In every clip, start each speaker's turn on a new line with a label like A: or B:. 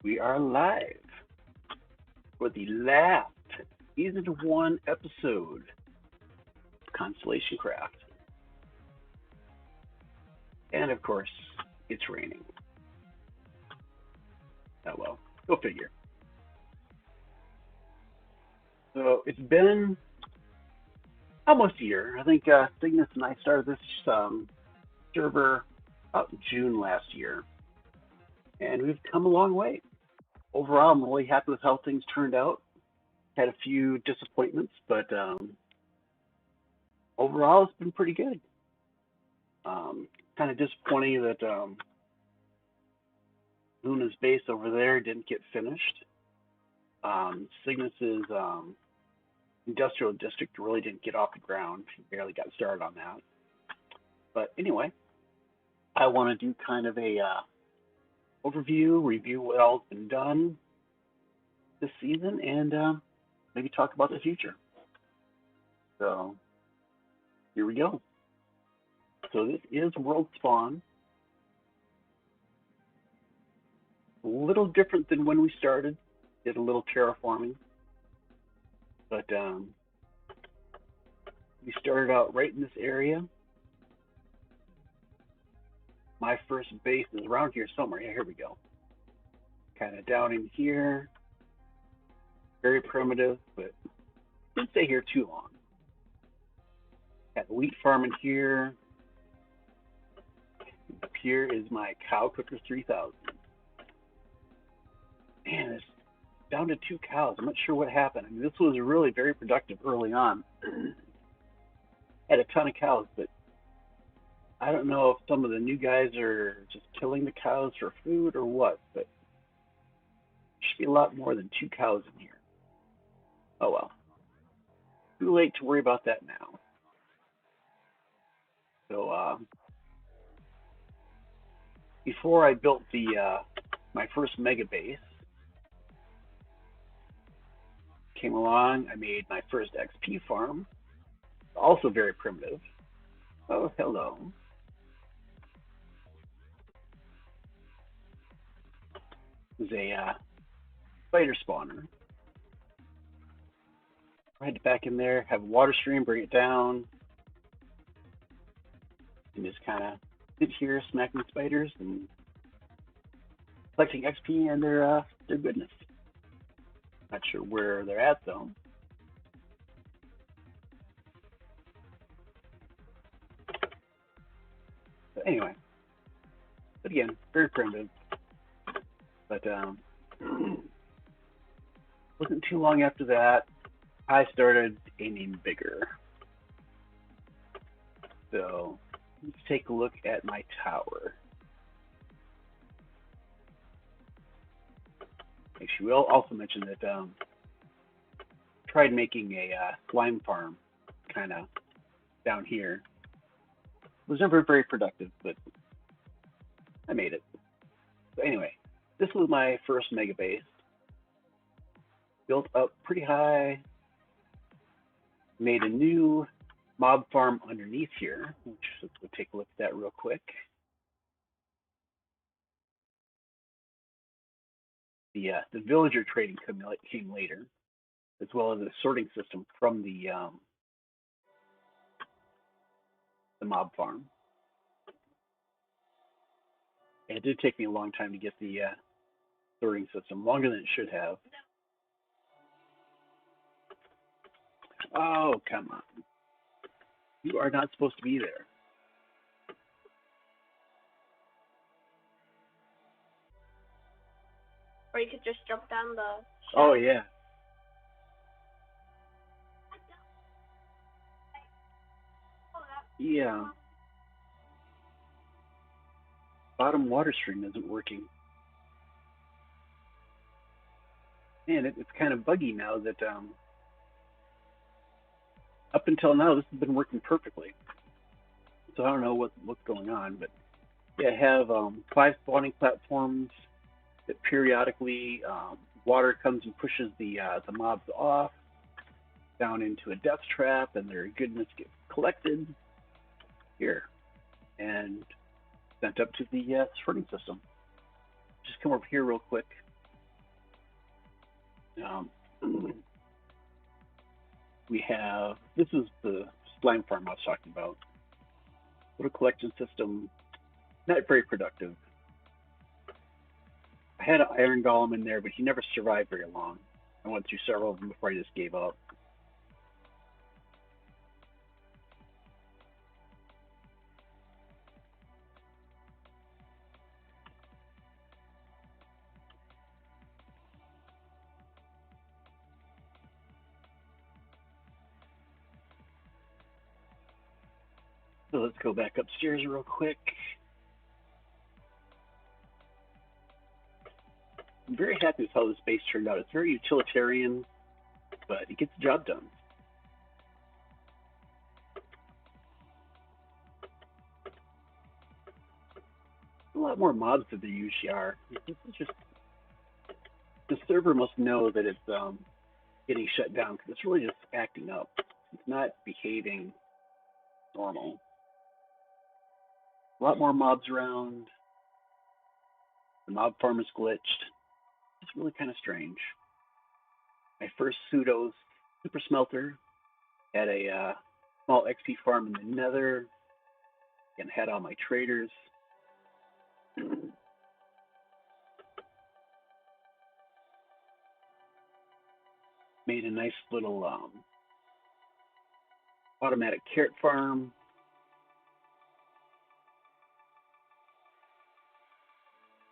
A: We are live for the last season 1 episode of ConstellationCraft. And of course, it's raining. Oh well, go figure. So it's been almost a year. I think Cygnus and I started this server about June last year. And we've come a long way. Overall, I'm really happy with how things turned out. Had a few disappointments, but overall, it's been pretty good. Kind of disappointing that Luna's base over there didn't get finished. Cygnus's industrial district really didn't get off the ground. Barely got started on that. But anyway, I want to do kind of a overview, review what all's been done this season, and maybe talk about the future. So here we go. So this is World Spawn. A little different than when we started. Did a little terraforming. But we started out right in this area. My first base is around here somewhere. Yeah, here we go. Kind of down in here. Very primitive, but didn't stay here too long. Got the wheat farm in here. Up here is my cow cooker 3000. Man, it's down to 2 cows. I'm not sure what happened. I mean, this was really very productive early on. Had a ton of cows, but I don't know if some of the new guys are just killing the cows for food or what, but there should be a lot more than 2 cows in here. Oh well. Too late to worry about that now. So before I built the my first Megabase, came along, I made my first XP farm, also very primitive. Oh, hello. It was a spider spawner. Right back in there, have a water stream, bring it down, and just kind of sit here smacking spiders and collecting XP and their goodness. Not sure where they're at though. But anyway, but again, very primitive. But wasn't too long after that, I started aiming bigger. So let's take a look at my tower. Actually, we'll also mention that tried making a slime farm kind of down here. It was never very productive, but I made it. So anyway, this was my first Megabase. Built up pretty high. Made a new mob farm underneath here, which we'll take a look at that real quick. The villager trading came later, as well as a sorting system from the mob farm. And it did take me a long time to get the sorting system, longer than it should have. Oh, come on. You are not supposed to be there.
B: Or you could just jump down the shaft.
A: Oh, yeah. Yeah. Bottom water stream isn't working. Man, it's kind of buggy now that up until now this has been working perfectly. So I don't know what's going on, but yeah, I have 5 spawning platforms that periodically water comes and pushes the mobs off down into a death trap, and their goodness gets collected here and sent up to the sorting system. Just come over here real quick. Um, we have, this is the slime farm I was talking about. Little collection system, not very productive. I had an iron golem in there, but he never survived very long. I went through several of them before I just gave up. So let's go back upstairs real quick. I'm very happy with how this base turned out. It's very utilitarian, but it gets the job done. A lot more mobs than there usually are. This is just, the server must know that it's getting shut down because it's really just acting up. It's not behaving normal. A lot more mobs around. The mob farm is glitched. It's really kind of strange. My first pseudo super smelter had a small XP farm in the nether and had all my traders. Made a nice little automatic carrot farm.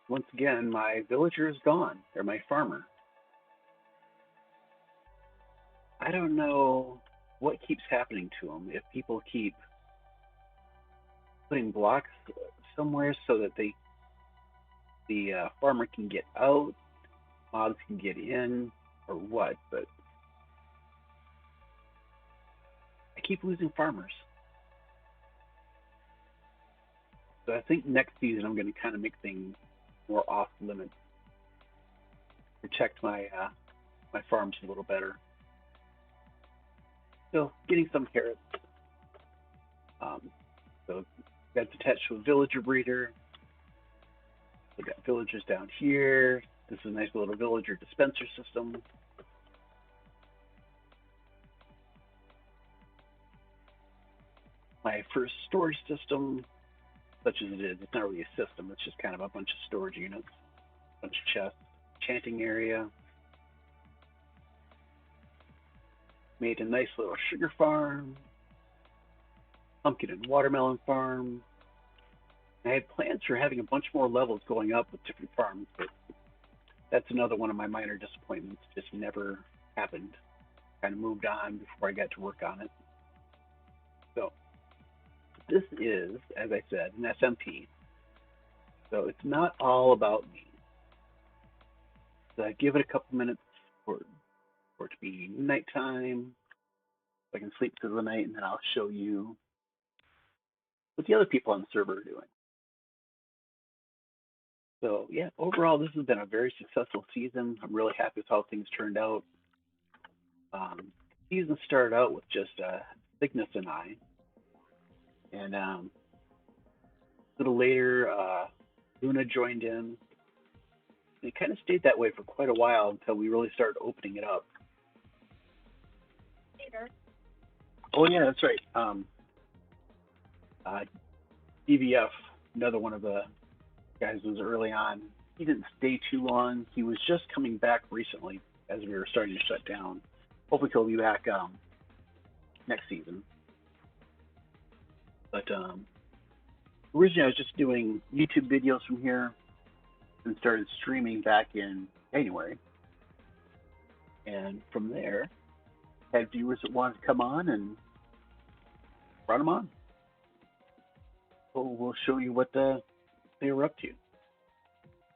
A: Once again, my villager is gone, or my farmer. I don't know what keeps happening to him. If people keep putting blocks somewhere so that the farmer can get out, mobs can get in, or what, but I keep losing farmers. So I think next season I'm going to kind of make things more off limits, protect my my farms a little better. Still getting some carrots. So that's attached to a villager breeder. We got villagers down here. This is a nice little villager dispenser system. My first storage system, such as it is, it's not really a system, it's just kind of a bunch of storage units, a bunch of chests, chanting area. Made a nice little sugar farm, pumpkin and watermelon farm. I had plans for having a bunch more levels going up with different farms, but that's another one of my minor disappointments. Just never happened. Kind of moved on before I got to work on it. So this is, as I said, an SMP. So it's not all about me. So I give it a couple minutes for it to be nighttime. So I can sleep through the night, and then I'll show you what the other people on the server are doing. So yeah, overall, this has been a very successful season. I'm really happy with how things turned out. Season started out with just Cygnus and I, and a little later, Luna joined in. And it kind of stayed that way for quite a while until we really started opening it up.
B: Later.
A: Oh yeah, that's right. DVF, another one of the guys was early on. He didn't stay too long. He was just coming back recently as we were starting to shut down. Hopefully he'll be back next season. But originally I was just doing YouTube videos from here and started streaming back in January. And from there, had viewers that wanted to come on and brought them on. So we'll show you what they were up to.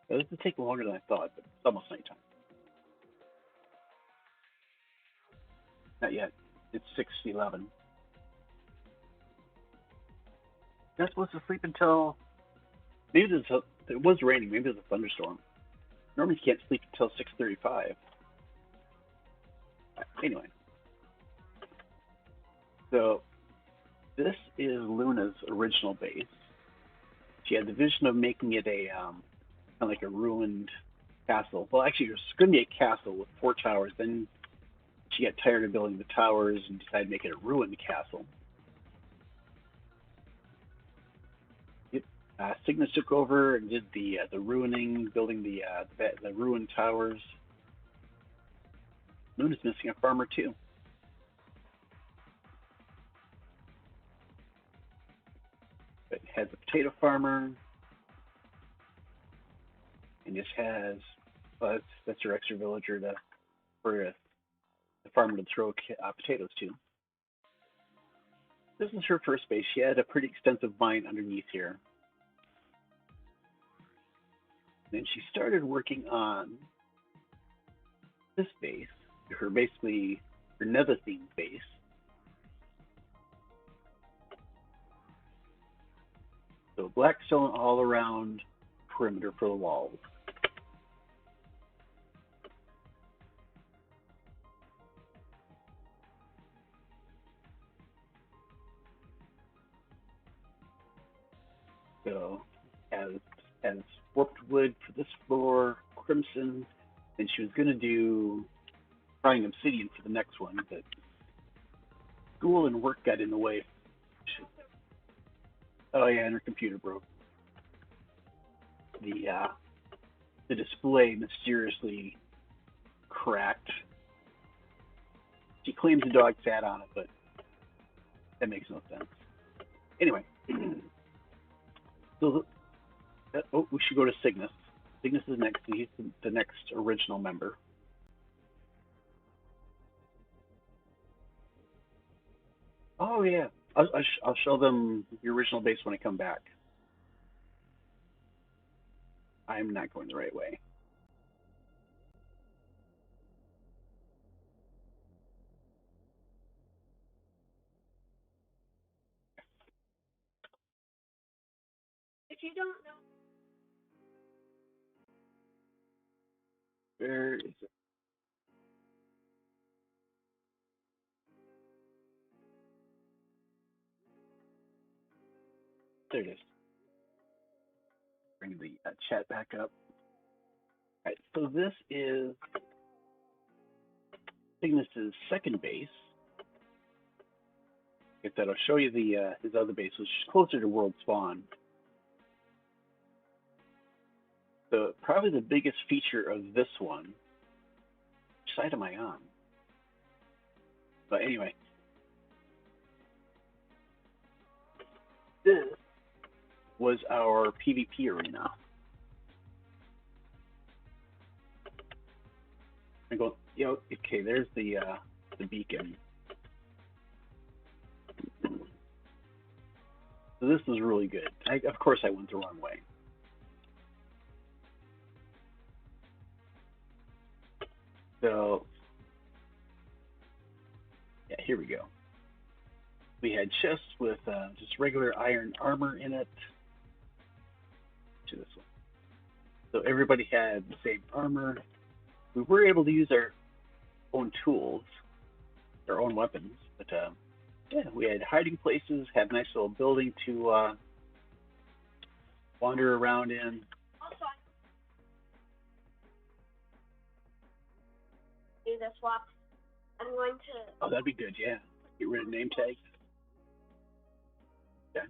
A: This is taking longer than I thought, but it's almost nighttime. Not yet. It's 6:11. Not supposed to sleep until maybe it was raining. Maybe there's a thunderstorm. Normally you can't sleep until 6:35. Anyway, so this is Luna's original base. She had the vision of making it a kind of like a ruined castle. Well, actually, it was going to be a castle with 4 towers. Then she got tired of building the towers and decided to make it a ruined castle. Yep. Cygnus took over and did the ruining, building the ruined towers. Moon is missing a farmer too. It has a potato farmer, and just has that's her extra villager for the farmer to throw potatoes to. This is her first base. She had a pretty extensive mine underneath here. Then she started working on this base, her nether themed base. So black stone all around perimeter for the walls. So as warped wood for this floor, crimson, and she was going to do frying obsidian for the next one, but school and work got in the way. Oh yeah, and her computer broke. The display mysteriously cracked. She claims the dog sat on it, but that makes no sense. Anyway, so we should go to Cygnus. Cygnus is next. He's the next original member. Oh yeah, I'll show them the original base when I come back. I'm not going the right way.
B: If you don't know.
A: Where is it? There it is. Bring the chat back up. All right, so this is Cygnus's second base. Like I said, I'll show you his other base, which is closer to world spawn. So probably the biggest feature of this one. Which side am I on? But anyway, this was our PvP arena. I go, okay, there's the beacon. So this was really good. Of course, I went the wrong way. So, yeah, here we go. We had chests with just regular iron armor in it. To this one. So everybody had the same armor. We were able to use our own tools, our own weapons, but yeah, we had hiding places, had a nice little building to wander around in.
B: Also, do the swap. I'm going to.
A: Oh, that'd be good, yeah. Get rid of name tags. Yeah.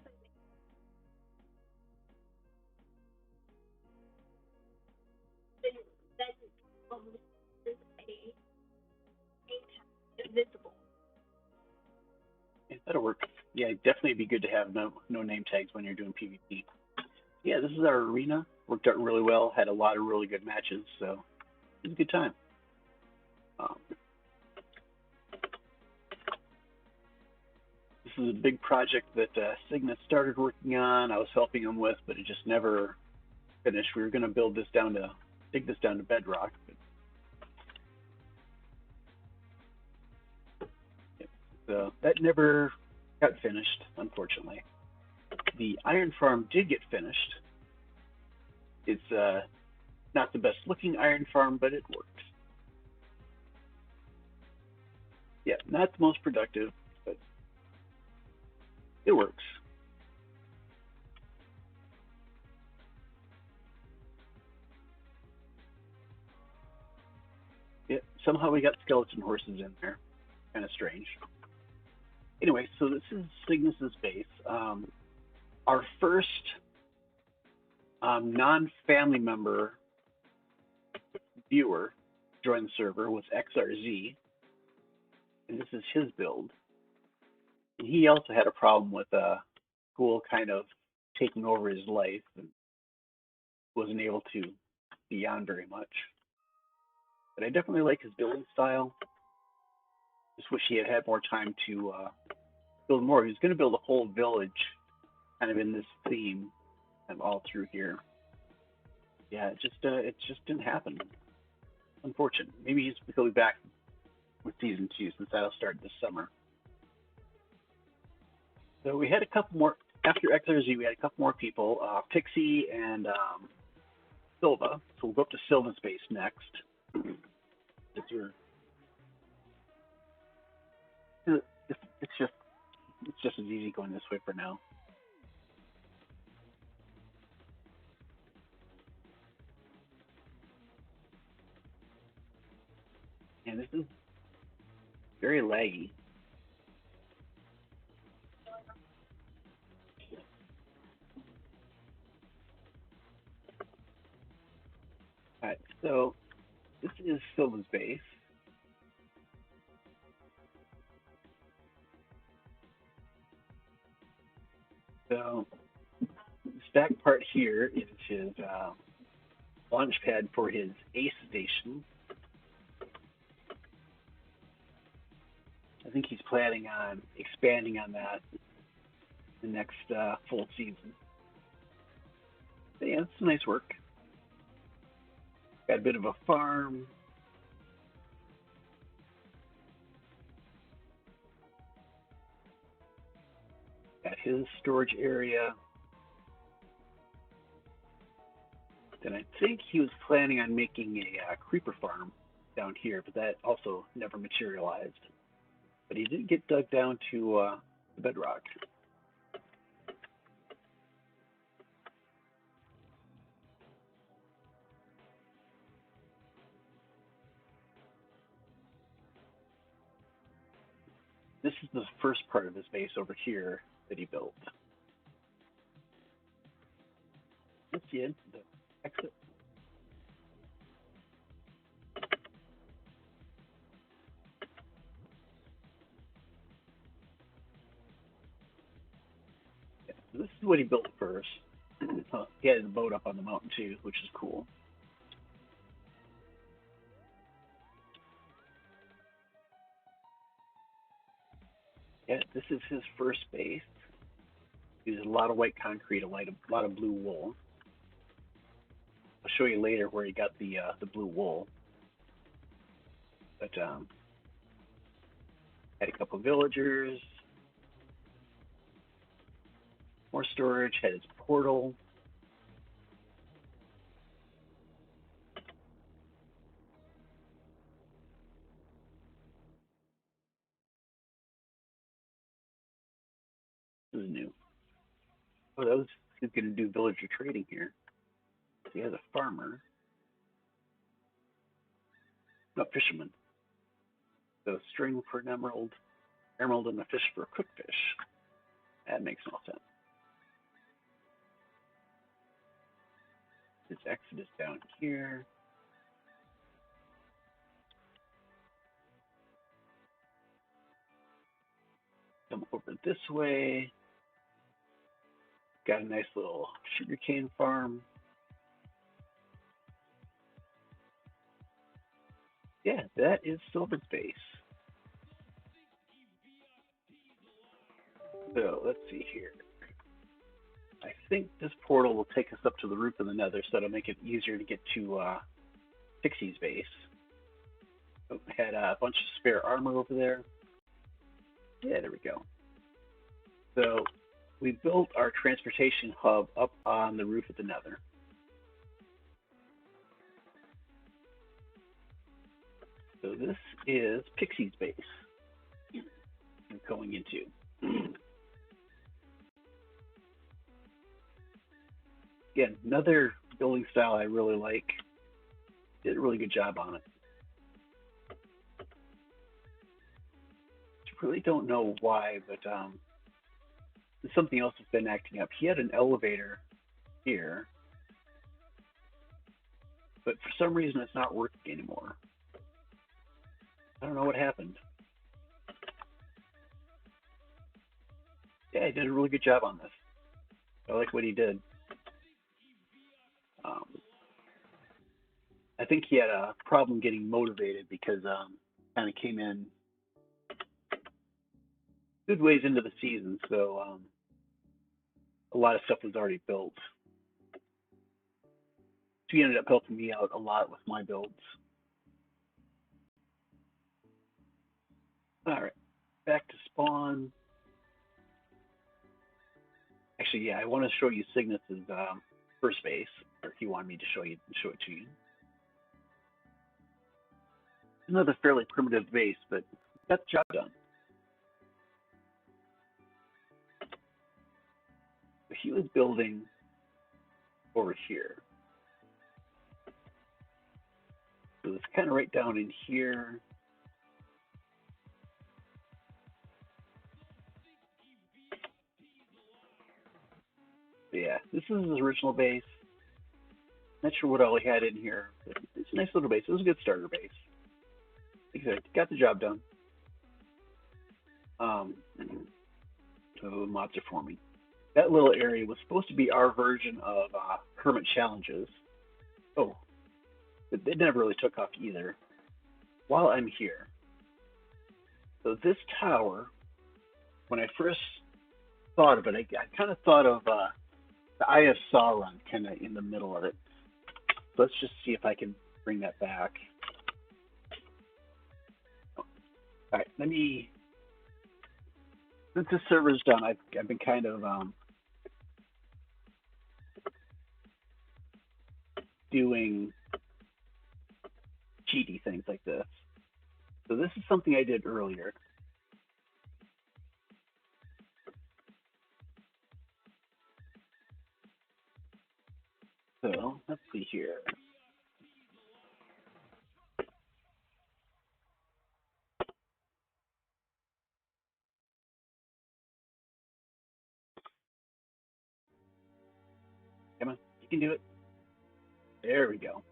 B: Then is invisible.
A: Yeah, that'll work. Yeah, definitely be good to have no name tags when you're doing PvP. Yeah, this is our arena. Worked out really well. Had a lot of really good matches, so it was a good time. This is a big project that Cygnus started working on. I was helping him with, but it just never finished. We were going to dig this down to bedrock. But, yeah, so that never got finished, unfortunately. The iron farm did get finished. It's not the best looking iron farm, but it works. Yeah, not the most productive, but it works. somehow we got skeleton horses in there. Kind of strange. Anyway, so this is Cygnus's base. Our first non-family member viewer joined the server was XRZ, and this is his build. And he also had a problem with a ghoul kind of taking over his life and wasn't able to be on very much. But I definitely like his building style. Just wish he had had more time to build more. He was going to build a whole village kind of in this theme and all through here. Yeah, it just didn't happen. Unfortunate. Maybe he'll be back with season 2 since that'll start this summer. So we had a couple more after XRZ. We had a couple more people, Pixie and Silva. So we'll go up to Silva's base next. It's just as easy going this way for now. And this is very laggy. Alright, so this is Silva's base. So this back part here is his launch pad for his Ace station. I think he's planning on expanding on that the next full season. But yeah, it's nice work. Got a bit of a farm. Got his storage area. Then I think he was planning on making a creeper farm down here, but that also never materialized. But he did get dug down to the bedrock. This is the first part of his base over here that he built. That's the exit. Yeah, so this is what he built first. He had the boat up on the mountain too, which is cool. Yeah, this is his first base. He uses a lot of white concrete, a lot of blue wool. I'll show you later where he got the blue wool. But had a couple villagers, more storage, had his portal. This is new. Oh, he's going to do villager trading here. So he has a farmer. No, fisherman. So string for an emerald, emerald and a fish for a cooked fish. That makes no sense. His exit is down here. Come over this way. Got a nice little sugarcane farm. Yeah, that is Silver's base. So let's see here. I think this portal will take us up to the roof of the nether, so it'll make it easier to get to Pixie's base. Oh, had a bunch of spare armor over there. Yeah, there we go. So we built our transportation hub up on the roof of the nether. So this is Pixie's base I'm going into. Again, another building style I really like. Did a really good job on it. really don't know why, but something else has been acting up. He had an elevator here, but for some reason it's not working anymore. I don't know what happened. Yeah, he did a really good job on this. I like what he did. I think he had a problem getting motivated because kind of came in good ways into the season, so a lot of stuff was already built. So he ended up helping me out a lot with my builds. All right, back to spawn. Actually, yeah, I want to show you Cygnus's first base, or he wanted me to show it to you. Another fairly primitive base, but got the job done. So he was building over here. So it's kind of right down in here. But yeah, this is his original base. Not sure what all he had in here, but it's a nice little base. It was a good starter base. Like I said, got the job done. So mods are forming. That little area was supposed to be our version of Hermit Challenges. Oh, it never really took off either. While I'm here, so this tower, when I first thought of it, I kind of thought of the Eye of Sauron kind of in the middle of it. Let's just see if I can bring that back. All right, let me. Since this server's done, I've been kind of doing cheaty things like this. So this is something I did earlier. So let's see here. Come on, you can do it. There we go.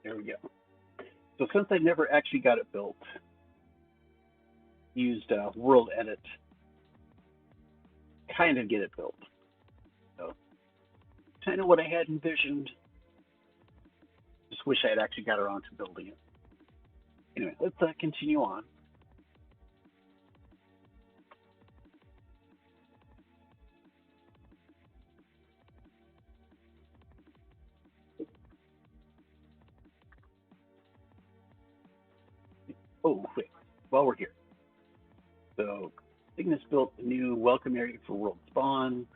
A: There we go. So since I never actually got it built, used World Edit, kind of get it built. So kind of what I had envisioned. Just wish I had actually got around to building it. Anyway, let's continue on. Oh, wait, while we're here. So Cygnus built a new welcome area for World Spawn.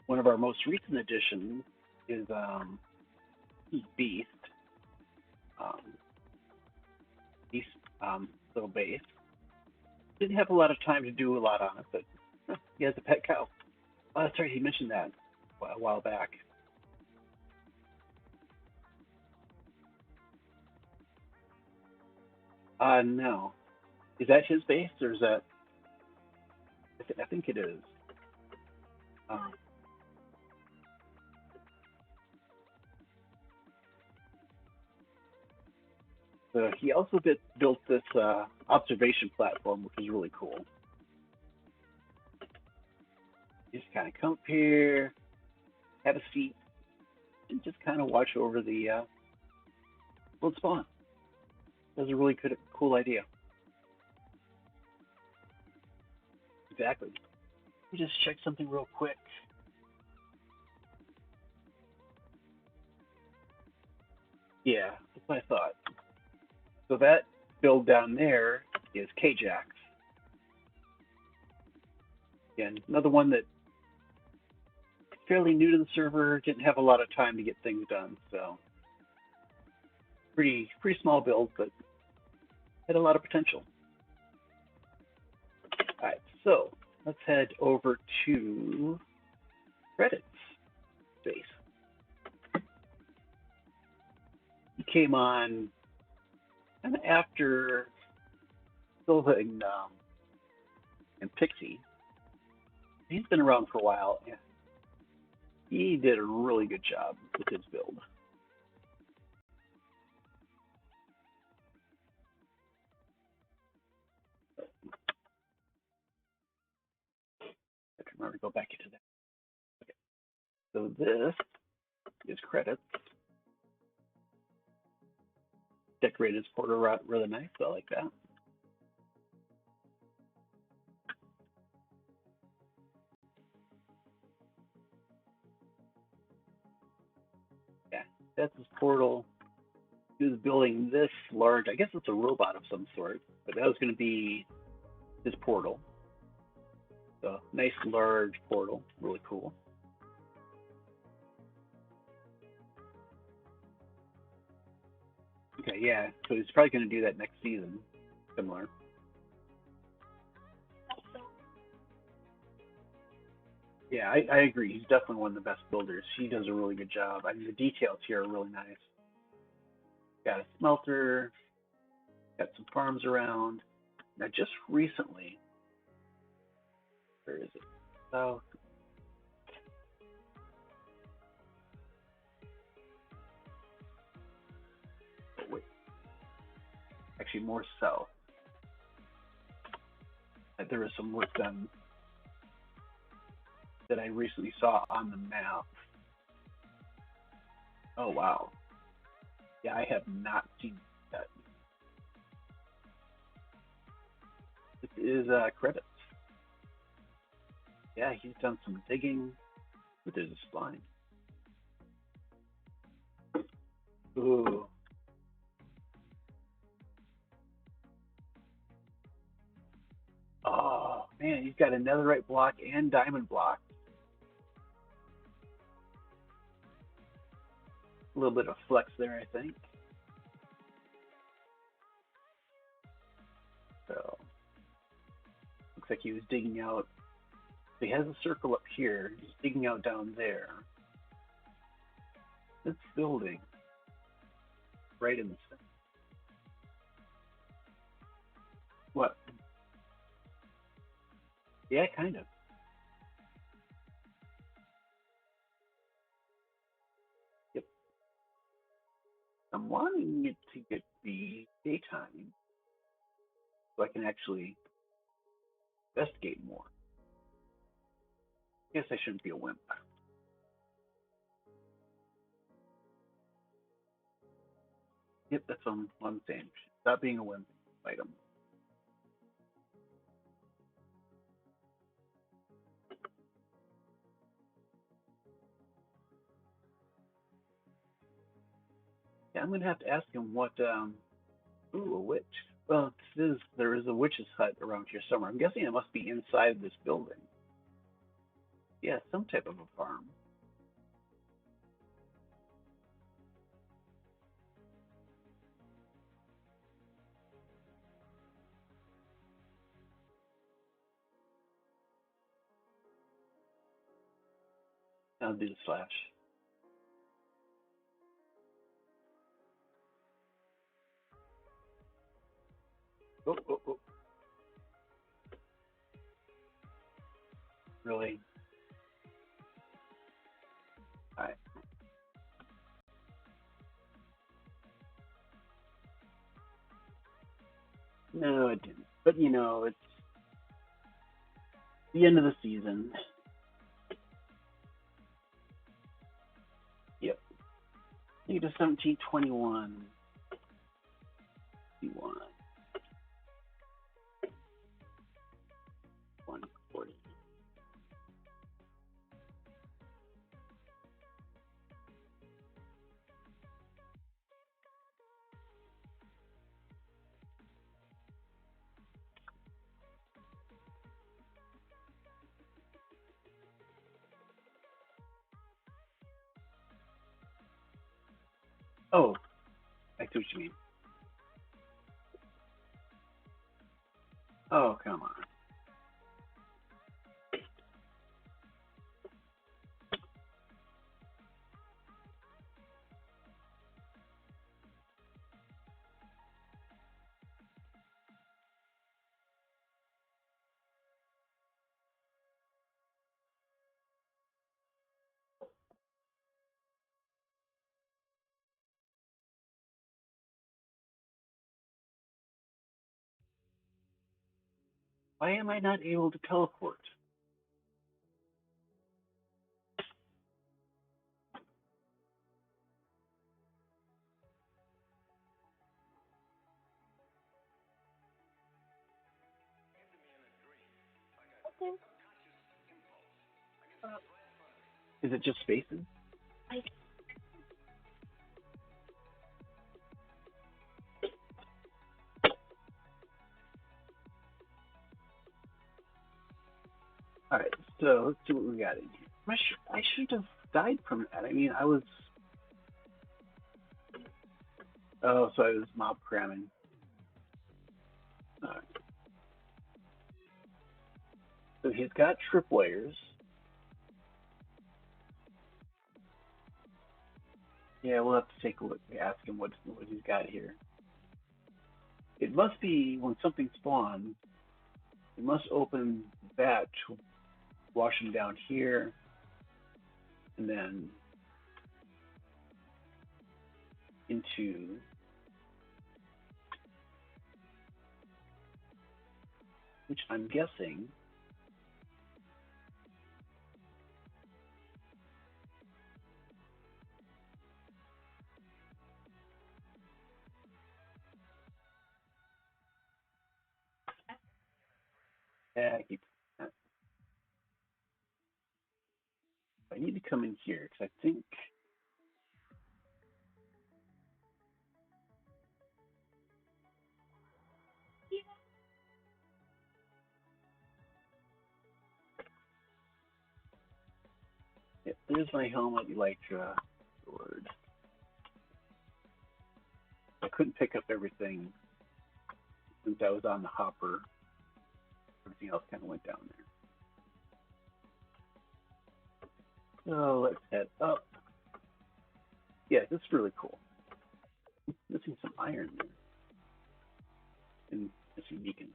A: One of our most recent additions is Beast. Beast little base. Didn't have a lot of time to do a lot on it, but he has a pet cow. Oh, that's right, he mentioned that a while back. No. Is that his base, or is that? I think it is. So he also built this observation platform, which is really cool. Just kind of come up here, have a seat, and just kind of watch over the world spawn. That's a really cool idea. Exactly. Let me just check something real quick. Yeah, that's what I thought. So that build down there is K-Jax. Again, another one that fairly new to the server, didn't have a lot of time to get things done, so pretty small build, but had a lot of potential. All right, so let's head over to credits space. came on kind of after Silva and Pixie. He's been around for a while. Yeah. He did a really good job with his build. I have to remember to go back into that. Okay. So this is credits. Decorated his border really nice. I like that. Yeah, that's his portal. He was building this large, I guess it's a robot of some sort, but that was going to be his portal. So nice large portal, really cool. Okay, yeah, so he's probably going to do that next season, similar. Yeah, I agree. He's definitely one of the best builders. He does a really good job. I mean, the details here are really nice. Got a smelter, got some farms around. Now, just recently, where is it? South. Oh, wait. Actually, more south. There was some work done that I recently saw on the map. Oh, wow. Yeah, I have not seen that. This is credits. Yeah, he's done some digging, but there's a spline. Ooh. Oh, man, he's got a netherite block and diamond block. A little bit of flex there, I think. So, looks like he was digging out. So he has a circle up here. He's digging out down there. This building, right in the center. What? Yeah, kind of. Yep. I'm wanting it to get the daytime so I can actually investigate more. I guess I shouldn't be a wimp. Yep, that's what I'm saying. Stop being a wimp. Fight them. Yeah, I'm gonna have to ask him what. Ooh, a witch. Well, there is a witch's hut around here somewhere. I'm guessing it must be inside this building. Yeah, some type of a farm. I'll do the slash. Oh, oh, oh. Really? Alright. No, it didn't. But you know, it's the end of the season. Yep. Need a 1721. 140. Oh, I see what you mean. Oh, come on. Why am I not able to teleport?
B: Okay.
A: Is it just spaces?
B: I
A: Alright, so let's see what we got in here. I should have died from that. I mean, I was... Oh, so I was mob cramming. Alright. So he's got tripwires. Yeah, we'll have to take a look. Ask him what he's got here. It must be when something spawns, it must open that to wash him down here, and then into which I'm guessing I need to come in here because I think there's my helmet, elytra, sword. I couldn't pick up everything since I was on the hopper. Everything else kind of went down there. So let's head up. Yeah, this is really cool. Missing some iron there. And missing beacon.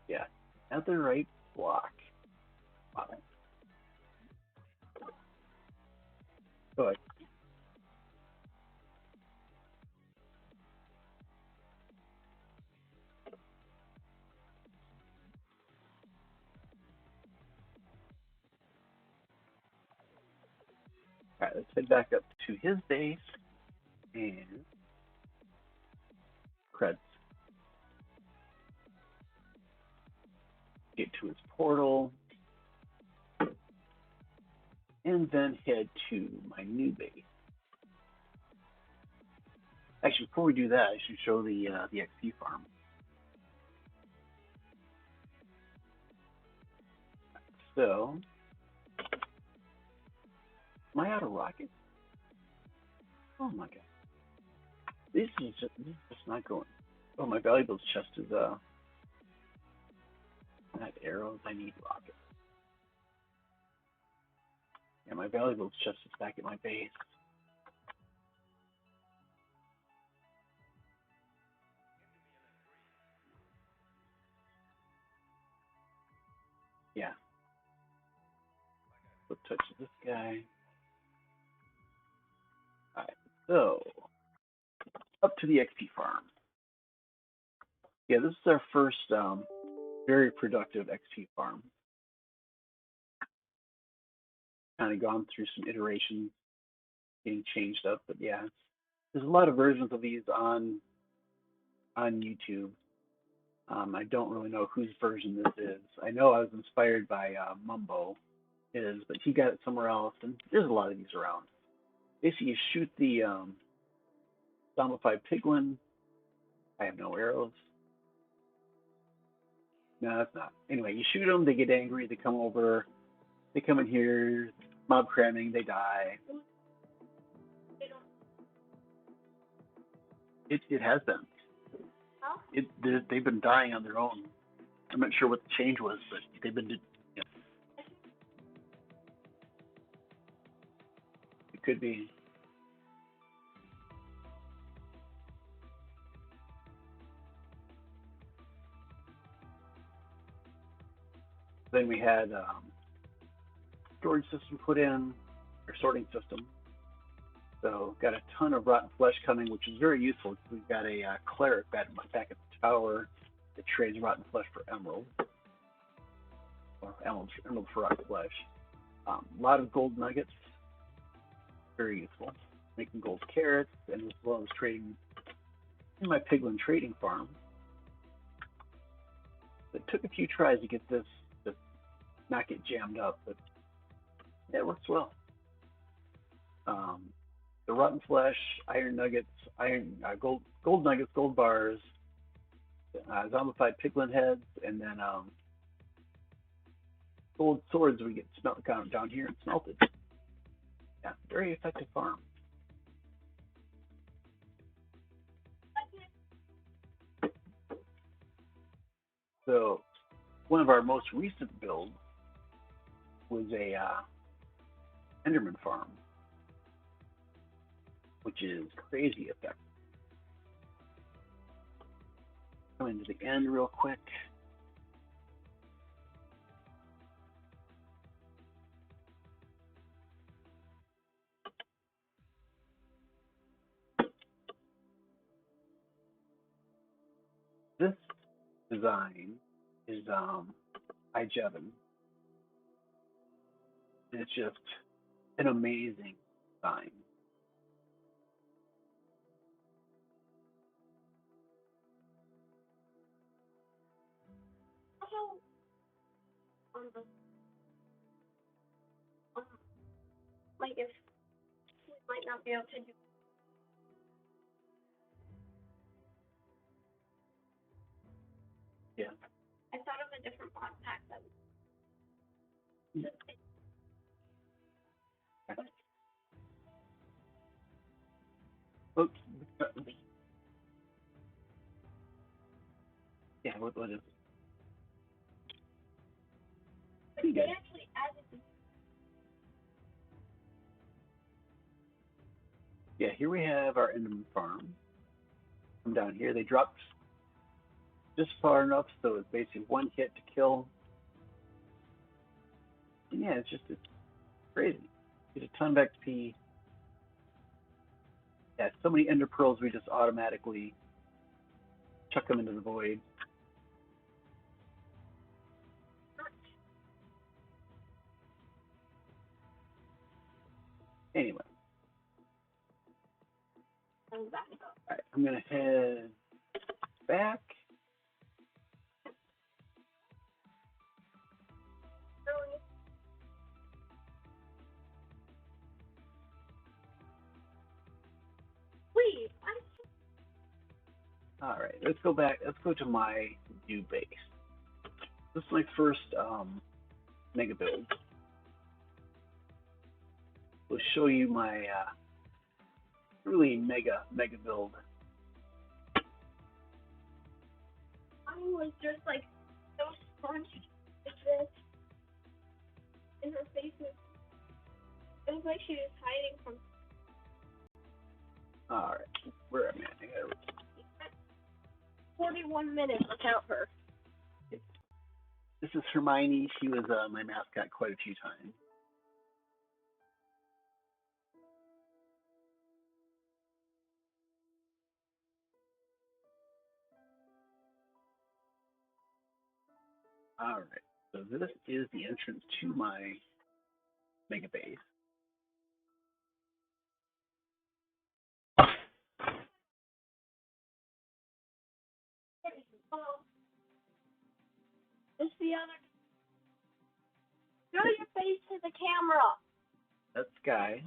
A: Yeah, netherite block. Wow. So alright, let's head back up to his base and creds. Get to his portal. And then head to my new base. Actually, before we do that, I should show the XP farm. So, am I out of rockets? Oh my god, this is just not going. Oh, my valuables chest is not arrows. I need rockets. Yeah, my valuables chest is back at my base. Yeah. Let's touch this guy. Alright, so up to the XP farm. Yeah, this is our first very productive XP farm. Kind of gone through some iterations, getting changed up, but yeah, there's a lot of versions of these on YouTube. I don't really know whose version this is. I know I was inspired by Mumbo, but he got it somewhere else, and there's a lot of these around. Basically, you shoot the zombified piglin. I have no arrows. No, that's not. Anyway, you shoot them, they get angry, they come over, they come in here, mob cramming, they die. It has been.
B: Huh?
A: They've been dying on their own. I'm not sure what the change was, but they've been. Yeah. It could be. Then we had storage system put in, or sorting system. So got a ton of rotten flesh coming, which is very useful because we've got a cleric back at the tower that trades rotten flesh for emerald. or emerald for rock flesh. A lot of gold nuggets, very useful. Making gold carrots, and as well as trading in my piglin trading farm. It took a few tries to get this to not get jammed up, but it works well. The rotten flesh, iron nuggets, gold nuggets, gold bars, zombified piglin heads, and then gold swords we get down here and smelted. Yeah, very effective farm. So one of our most recent builds was a Enderman Farm, which is crazy effective. Coming to the end real quick. This design is iJevon. It's just an amazing design.
B: Like if we might not be able to do.
A: Yeah.
B: I thought of a different mod pack that.
A: Oops. Yeah, what is it?
B: They actually added the.
A: Yeah, here we have our Enderman Farm. Come down here, they dropped just far enough so it's basically one hit to kill. And yeah, it's crazy. Get a ton of XP. Yeah, so many Ender Pearls we just automatically chuck them into the void. Anyway. Alright, I'm gonna head back.
B: Wait,
A: Alright, let's go back. Let's go to my new base. This is my first mega build. We'll show you my really mega build.
B: Mine was just like so scrunched like this in her face. It was like she was hiding from.
A: Alright, where am I?
B: 41 minutes without her.
A: This is Hermione. She was my mascot quite a few times. Alright, so this is the entrance to my mega base.
B: It's the other. Show your face to the camera.
A: That's Sky.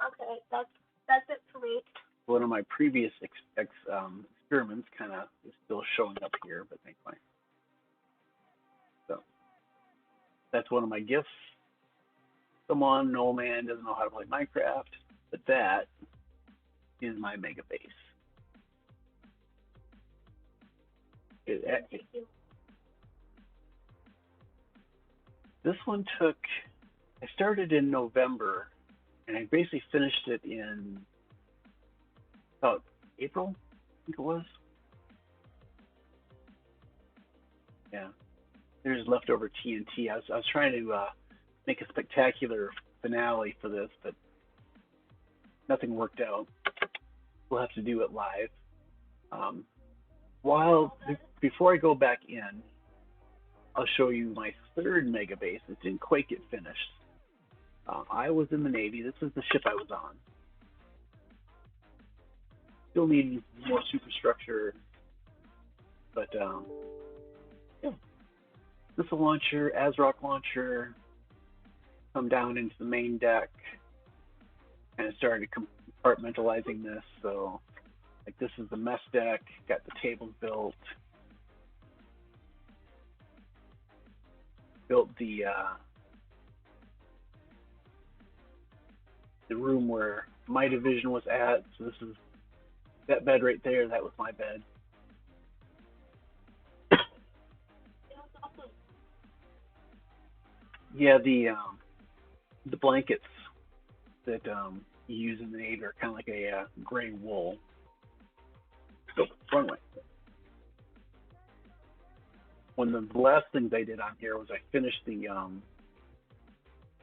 B: Okay, that's it for me.
A: One of my previous experiments kind of is still showing up here, but anyway. So that's one of my gifts. Someone, no man, doesn't know how to play Minecraft, but that is my mega base. This one took, I started in November, and I basically finished it in about April, I think it was. Yeah, there's leftover TNT. I was trying to make a spectacular finale for this, but nothing worked out. We'll have to do it live. Before I go back in, I'll show you my third Megabase. It didn't quite get finished. I was in the Navy. This is the ship I was on. Still need more superstructure, but yeah. Missile launcher, ASRock launcher, come down into the main deck, kind of started compartmentalizing this. So, like, this is the mess deck, got the tables built, built the room where my division was at. So this is that bed right there. That was my bed. Yeah, the blankets that you use in the Navy are kind of like a gray wool. So, wrong way. One of the last things I did on here was I finished the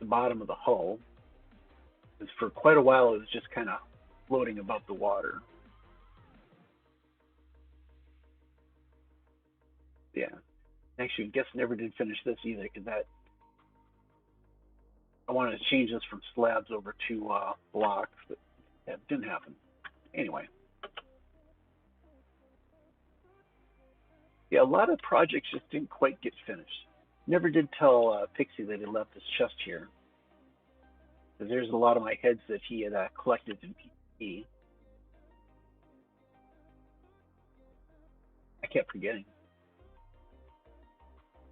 A: bottom of the hull. Because for quite a while it was just kind of floating above the water. Yeah. Actually, I guess I never did finish this either, because that I wanted to change this from slabs over to blocks, but that didn't happen. Anyway. Yeah, a lot of projects just didn't quite get finished. Never did tell Pixie that he left his chest here. Because there's a lot of my heads that he had collected in PvP. I kept forgetting.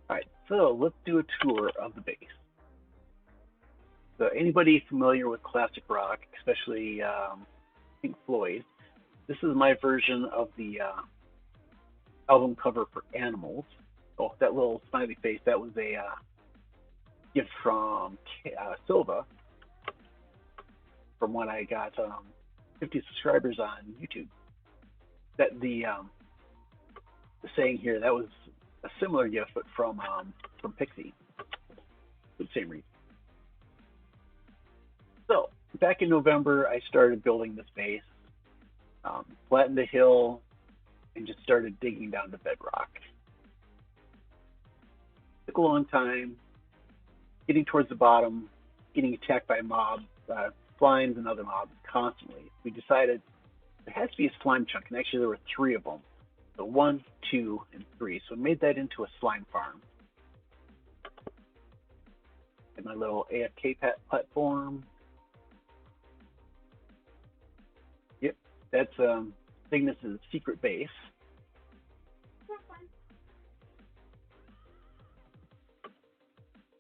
A: Alright, so let's do a tour of the base. So anybody familiar with classic rock, especially Pink Floyd, this is my version of the album cover for Animals. Oh, that little smiley face, that was a gift from Silva, from when I got 50 subscribers on YouTube. That the saying here, that was a similar gift, but from Pixie, for the same reason. So back in November, I started building this base, flattened the hill, and just started digging down to bedrock. Took a long time, getting towards the bottom, getting attacked by mobs, slimes and other mobs constantly. We decided there has to be a slime chunk, and actually there were 3 of them. So 1, 2, and 3. So I made that into a slime farm. And my little AFK platform. Yep, that's Cygnus's secret base.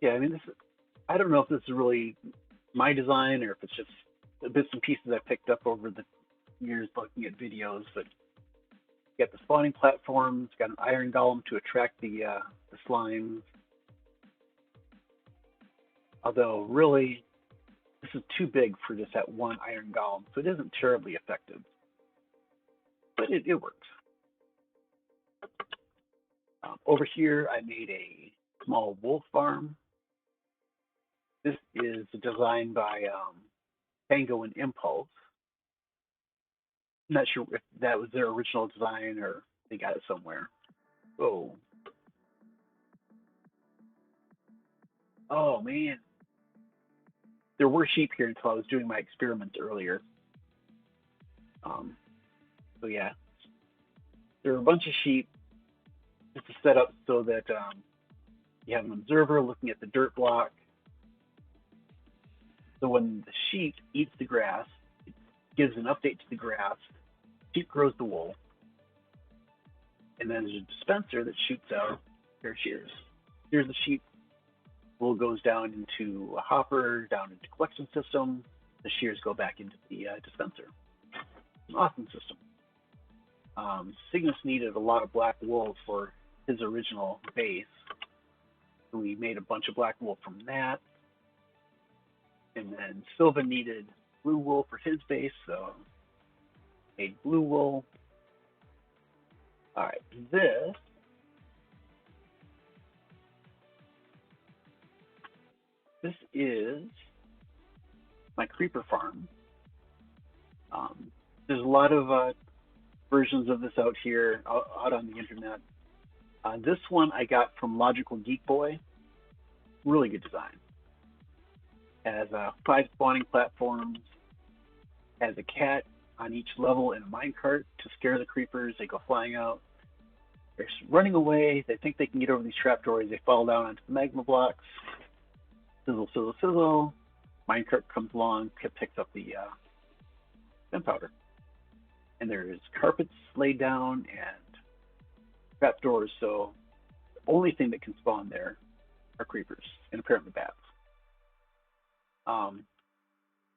A: Yeah, I mean, this. I don't know if this is really my design or if it's just the bits and pieces I picked up over the years looking at videos, but got the spawning platforms, got an iron golem to attract the slimes. Although really, this is too big for just that one iron golem, so it isn't terribly effective. But it works. Over here, I made a small wolf farm. This is designed by Tango and Impulse. I'm not sure if that was their original design or they got it somewhere. Oh. Oh, man. There were sheep here until I was doing my experiments earlier. So, yeah. There are a bunch of sheep just to set up so that you have an observer looking at the dirt block. So when the sheep eats the grass, it gives an update to the grass. Sheep grows the wool. And then there's a dispenser that shoots out a pair of shears. Here's the sheep. Wool goes down into a hopper, down into collection system. The shears go back into the dispenser. An awesome system. Cygnus needed a lot of black wool for his original base. So we made a bunch of black wool from that. And then Silva needed blue wool for his base, so made blue wool. All right, this is my creeper farm. There's a lot of versions of this out here, out on the internet. This one I got from Logical Geek Boy. Really good design. Has 5 spawning platforms. Has a cat on each level in a minecart to scare the creepers. They go flying out. They're running away. They think they can get over these trapdoors. They fall down onto the magma blocks. Sizzle, sizzle, sizzle. Minecart comes along, picks up the gunpowder. And there's carpets laid down and trapdoors, so the only thing that can spawn there are creepers and apparently bats.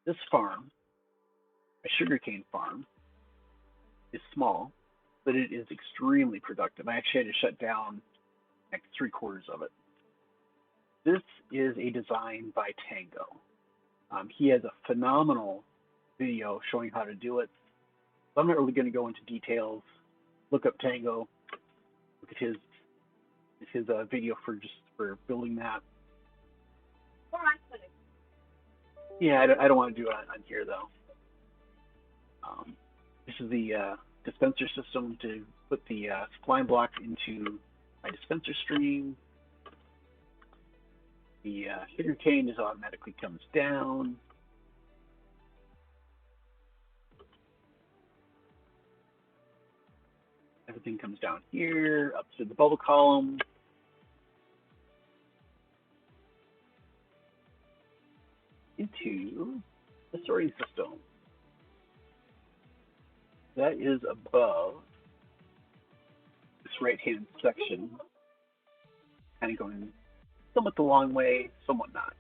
A: This farm, a sugarcane farm, is small, but it is extremely productive. I actually had to shut down like 3/4 of it. This is a design by Tango. He has a phenomenal video showing how to do it. So I'm not really going to go into details. Look up Tango. Look at his video for building that. Yeah, I don't want to do it on here though. This is the dispenser system to put the supply block into my dispenser stream. The sugarcane just automatically comes down. Everything comes down here, up to the bubble column. Into the sorting system. That is above this right-hand section, kind of going somewhat the long way, somewhat not.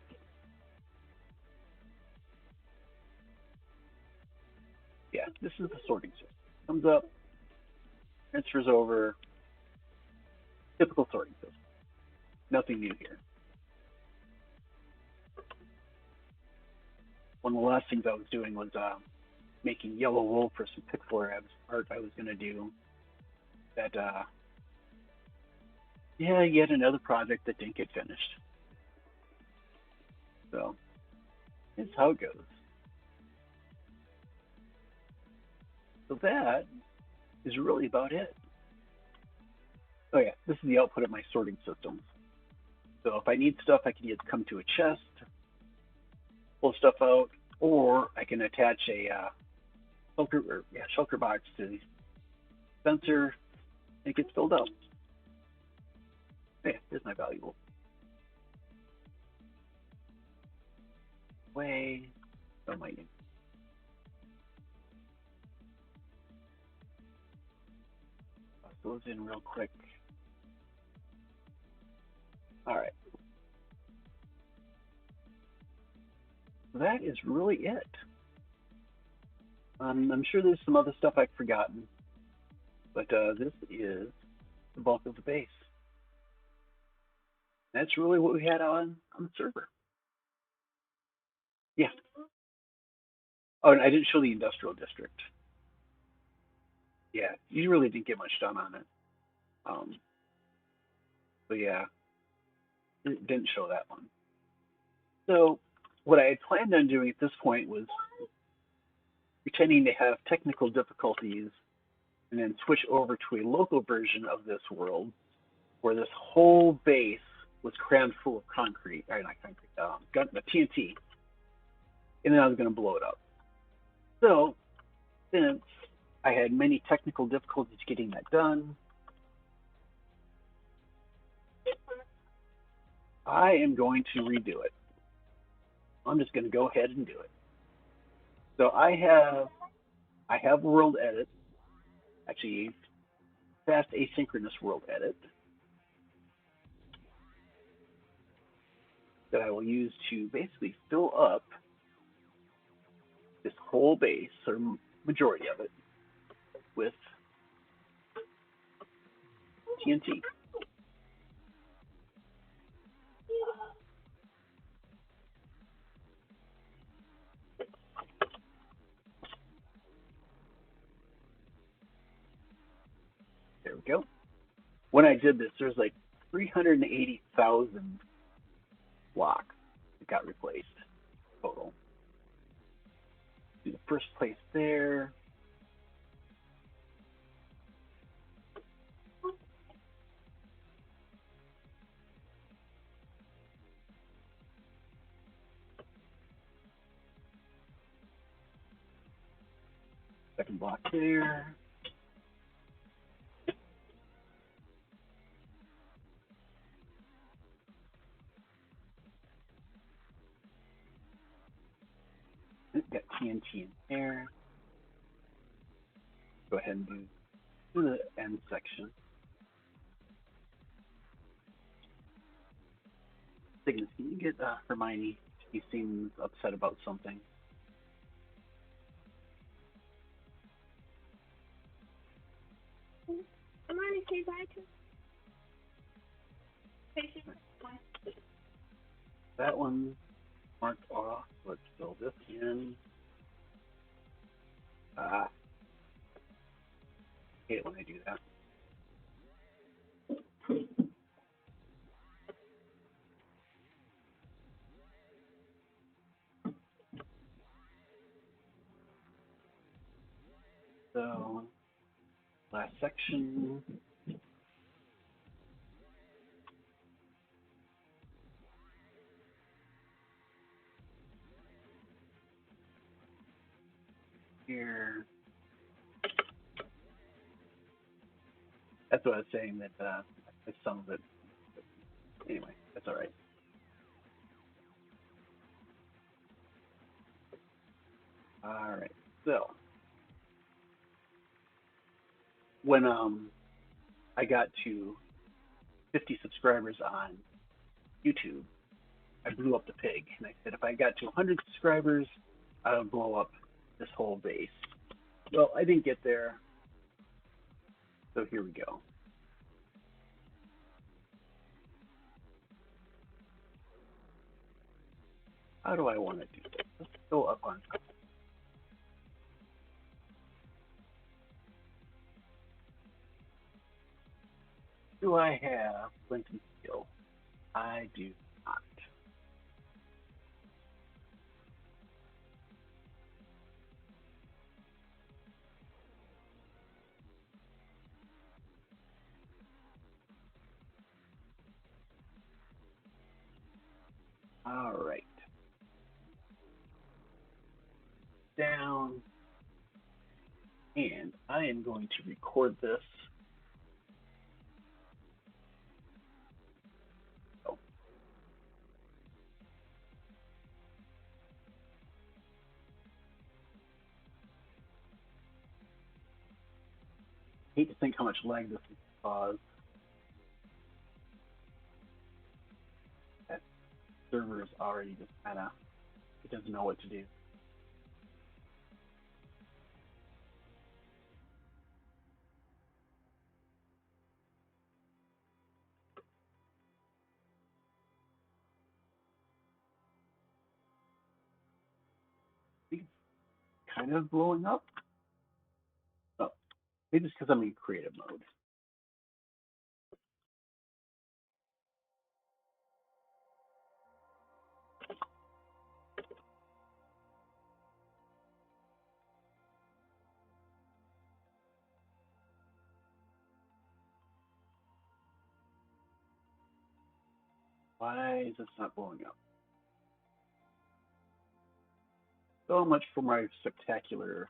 A: Yeah, this is the sorting system. Comes up, transfers over, typical sorting system. Nothing new here. One of the last things I was doing was making yellow wool for some pixel art I was going to do. That, yeah, yet another project that didn't get finished. So, that's how it goes. So that is really about it. Oh yeah, this is the output of my sorting system. So if I need stuff, I can either come to a chest, pull stuff out, or I can attach a shulker box to the dispenser, and it gets filled up. Yeah, here's my valuable. Way, oh my. Goes in real quick. All right. That is really it. I'm sure there's some other stuff I've forgotten, but this is the bulk of the base. That's really what we had on the server. Yeah. Oh, and I didn't show the industrial district. Yeah, you really didn't get much done on it. But yeah, it didn't show that one. So what I had planned on doing at this point was pretending to have technical difficulties and then switch over to a local version of this world where this whole base was crammed full of concrete, or not concrete, TNT, and then I was going to blow it up. So, since I had many technical difficulties getting that done, I am going to redo it. I'm just going to go ahead and do it. So I have world edit, actually fast asynchronous world edit that I will use to basically fill up this whole base, or majority of it, with TNT. There we go. When I did this, there's like 380,000 blocks that got replaced total. Do the first place there. second block there. Got TNT in there. Go ahead and do the end section. Cygnus, can you get Hermione? She seems upset about something.
B: I'm gonna say bye to.
A: That one marked off. Let's fill this in. Hate it when I do that. So, last section. Here. That's what I was saying, that some of it. Anyway, that's all right. All right. So, when I got to 50 subscribers on YouTube, I blew up the pig, and I said if I got to 100 subscribers, I would blow up this whole base. Well, I didn't get there, so here we go. How do I want to do this? Let's go up on top. Do I have Clinton skill? I do not. All right. Down. And I am going to record this. Oh. I hate to think how much lag this would cause. That server is already just kind of, it doesn't know what to do. It's kind of blowing up. Oh, maybe it's because I'm in creative mode. Why is this not blowing up? So much for my spectacular.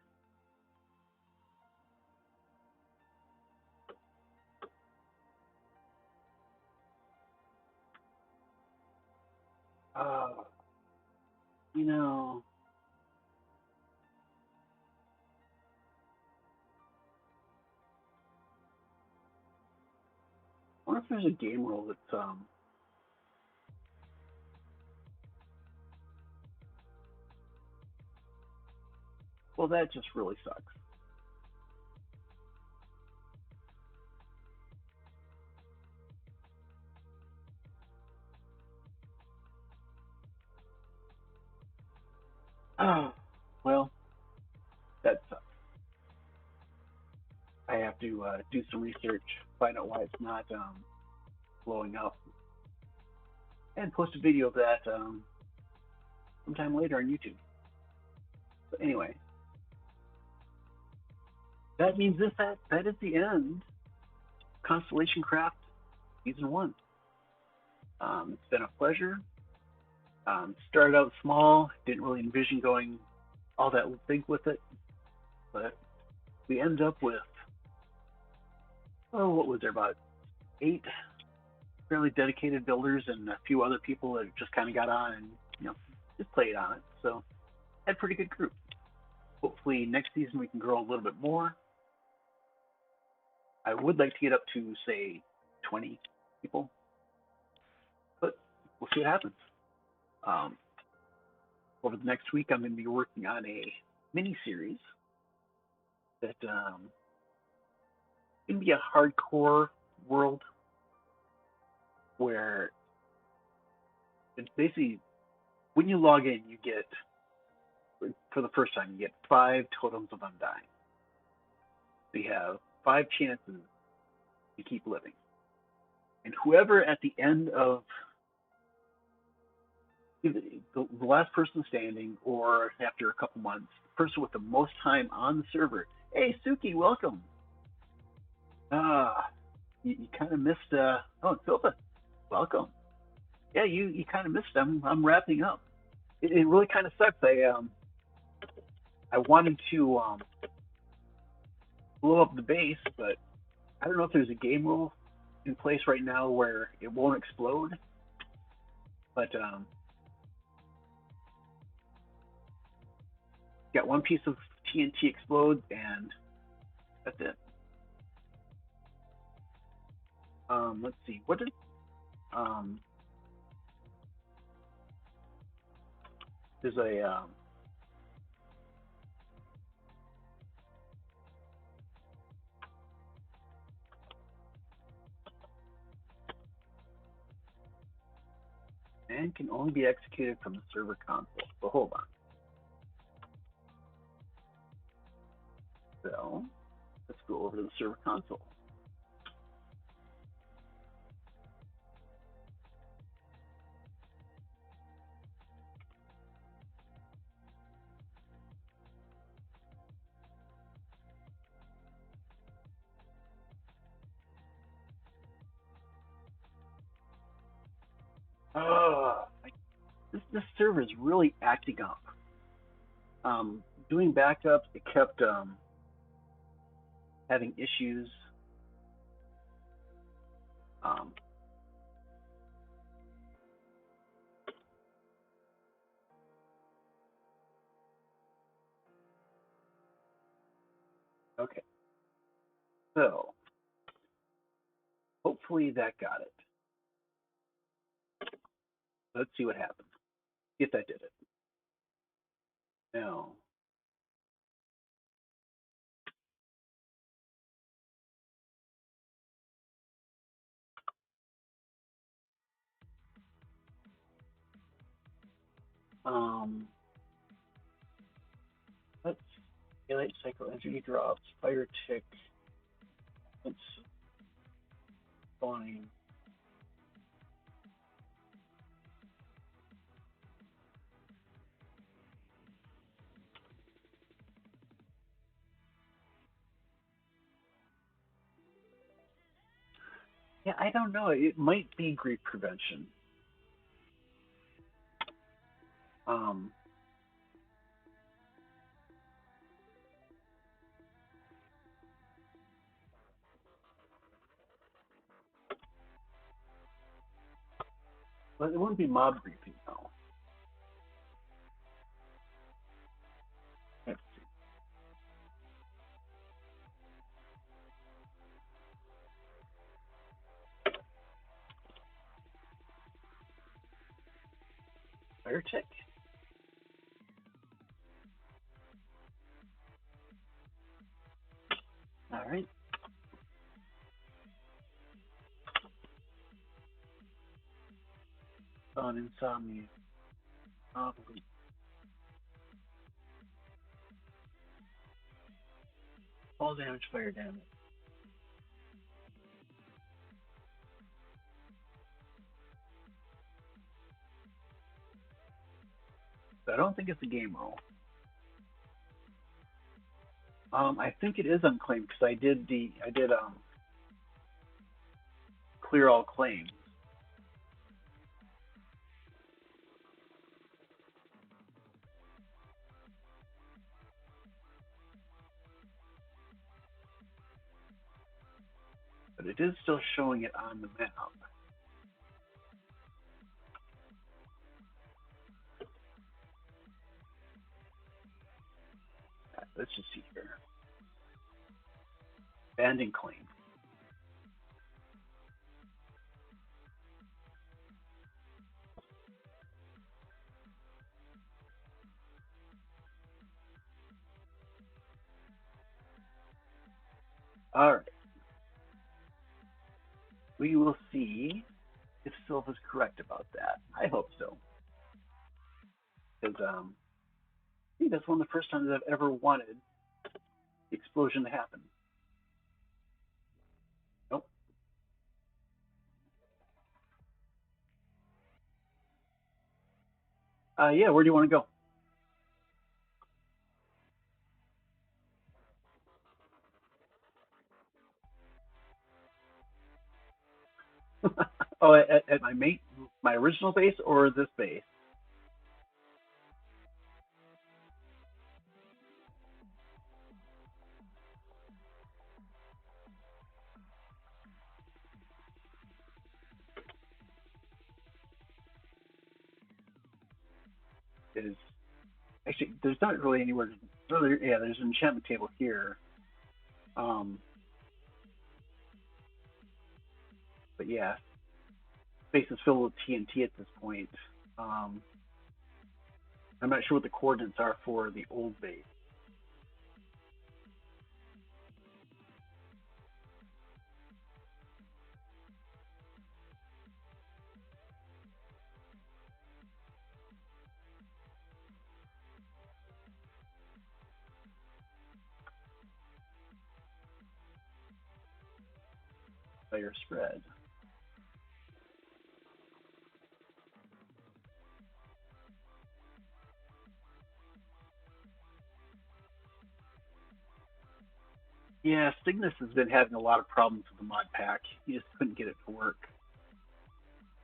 A: You know, I wonder if there's a game rule that's well, that just really sucks. Oh, well, that sucks. I have to do some research, find out why it's not blowing up, and post a video of that sometime later on YouTube. But anyway, that means that is the end. ConstellationCraft Season 1. It's been a pleasure. Started out small, didn't really envision going all that big with it, but we ended up with, what was there, about 8 fairly dedicated builders and a few other people that just kind of got on and just played on it. So had a pretty good group. Hopefully next season we can grow a little bit more. I would like to get up to, say, 20 people, but we'll see what happens. Over the next week, I'm going to be working on a mini-series that can be a hardcore world where it's basically, when you log in, you get, for the first time, you get 5 totems of undying. So you have 5 chances to keep living. And whoever at the end of the last person standing, or after a couple months, the person with the most time on the server, hey, Suki, welcome. You kind of missed, oh, Philpa, welcome. Yeah, you kind of missed them. I'm wrapping up. It really kind of sucks. I wanted to blow up the base, but I don't know if there's a game rule in place right now where it won't explode. But got one piece of TNT explodes, and that's it. Let's see. What did there's a and can only be executed from the server console. So hold on. So let's go over to the server console. This server is really acting up. Doing backups, it kept having issues. Okay, so hopefully that got it. Let's see what happens. If that did it. Now, let's daylight cycle energy drops, fire tick. Let's spawning. Yeah, I don't know. It might be grief prevention. But it wouldn't be mob griefing, though. Let's see. Fire tick. All right. On insomnia. Probably. Fall damage, fire damage. So I don't think it's a game rule. I think it is unclaimed because I did clear all claims. but it is still showing it on the map. Let's just see here. Abandoned claim. All right. We will see if Silva's correct about that. I hope so. Because I think that's one of the first times I've ever wanted the explosion to happen. Nope. Yeah, where do you want to go? Oh, at my original base or this base? It is actually there's not really anywhere. Yeah, there's an enchantment table here. But yeah, space is filled with TNT at this point. I'm not sure what the coordinates are for the old base. Player spread. Yeah, Cygnus has been having a lot of problems with the mod pack. He just couldn't get it to work.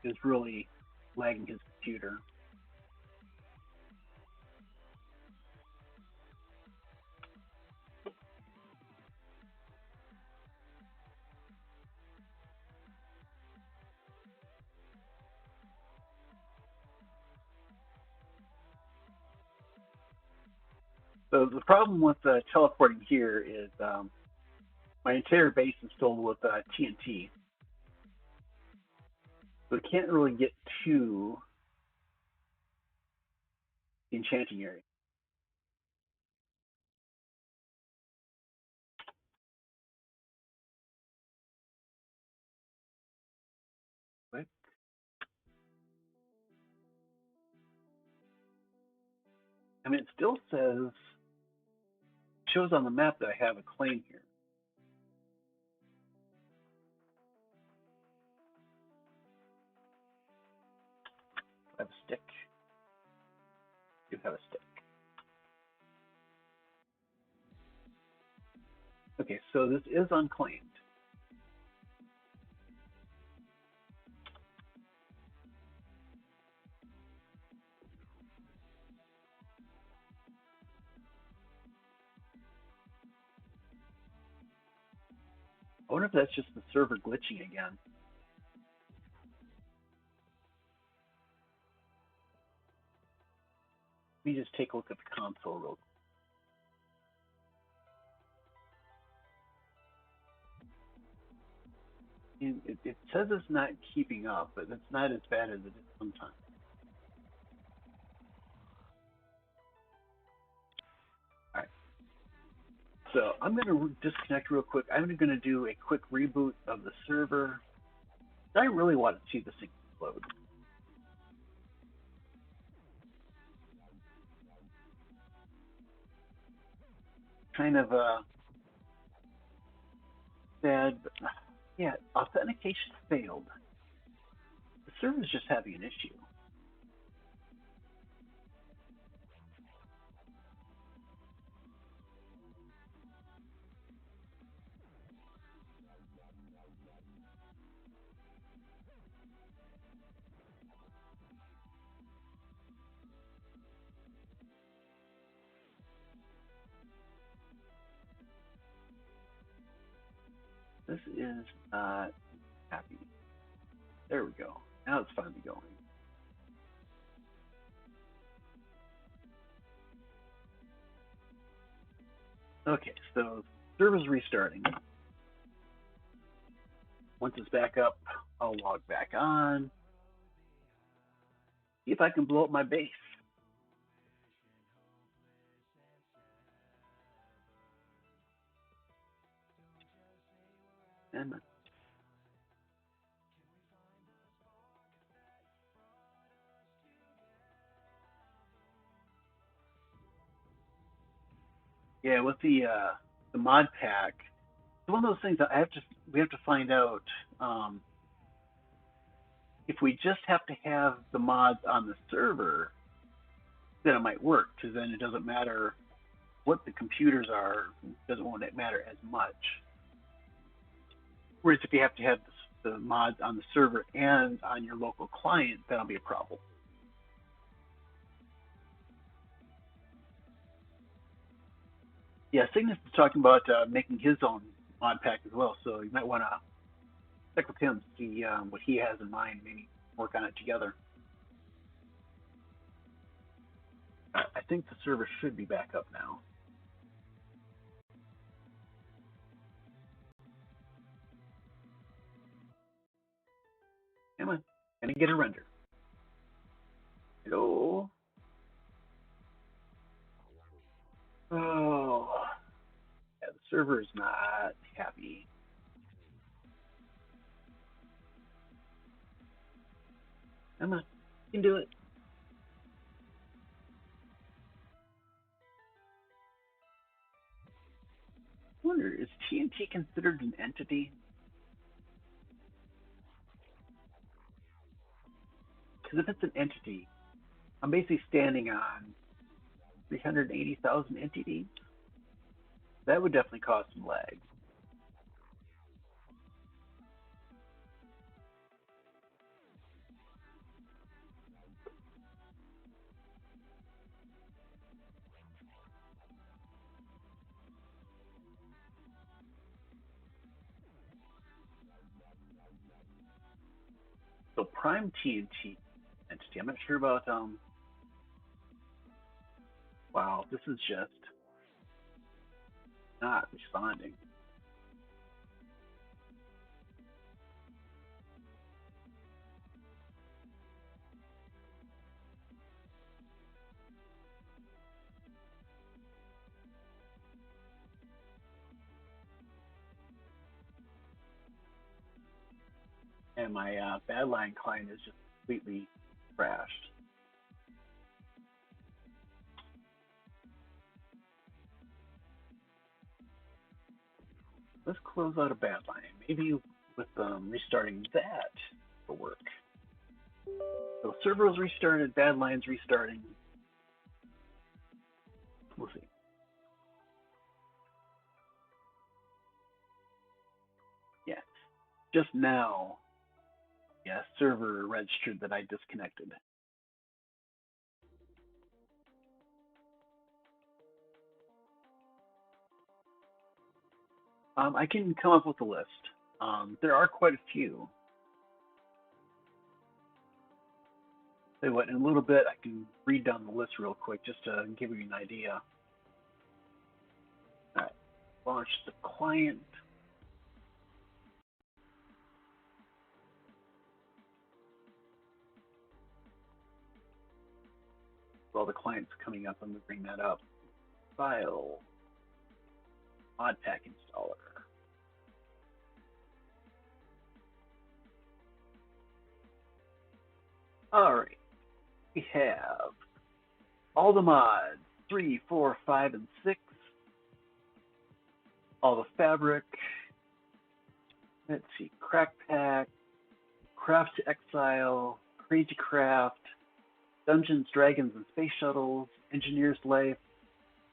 A: It was really lagging his computer. So the problem with teleporting here is my entire base is filled with TNT. So it can't really get to the enchanting area. Right? I mean, it still shows on the map that I have a claim here. I have a stick. You have a stick. Okay, so this is unclaimed. I wonder if that's just the server glitching again. Let me just take a look at the console real quick. It says it's not keeping up, but it's not as bad as it is sometimes. All right. So I'm going to disconnect real quick. I'm going to do a quick reboot of the server. I really want to see this thing explode. Kind of sad, but yeah, authentication failed. The server's just having an issue. This is not happy. There we go. Now it's finally going. Okay, so server's restarting. Once it's back up, I'll log back on. See if I can blow up my base. And yeah, with the mod pack, it's one of those things that we have to find out if we just have to have the mods on the server, then it might work, because then it doesn't matter what the computers are, it doesn't matter as much. Whereas if you have to have the mods on the server and on your local client, that'll be a problem. Yeah, Cygnus is talking about making his own mod pack as well, so you might want to check with him, see what he has in mind, maybe work on it together. I think the server should be back up now. Come on, gonna get a render. Hello. Oh, yeah, the server is not happy. Come on, you can do it. I wonder, is TNT considered an entity? Because if it's an entity, I'm basically standing on 380,000 entities. That would definitely cause some lag. So prime TNT entity. I'm not sure about wow, this is just not responding. And my Badline client is just completely crashed. Let's close out a Badline. Maybe with restarting that will work. So server is restarted, Badline's restarting. We'll see. Yeah, just now, yeah, server registered that I disconnected. I can come up with a list. There are quite a few. Tell you what, in a little bit, I can read down the list real quick just to give you an idea. All right, launch the client. While the client's coming up, I'm going to bring that up. File, mod pack installer. All right, we have all the mods, 3, 4, 5, and 6. All the fabric. Let's see, Crack Pack, Craft to Exile, Crazy Craft, Dungeons, Dragons, and Space Shuttles, Engineer's Life,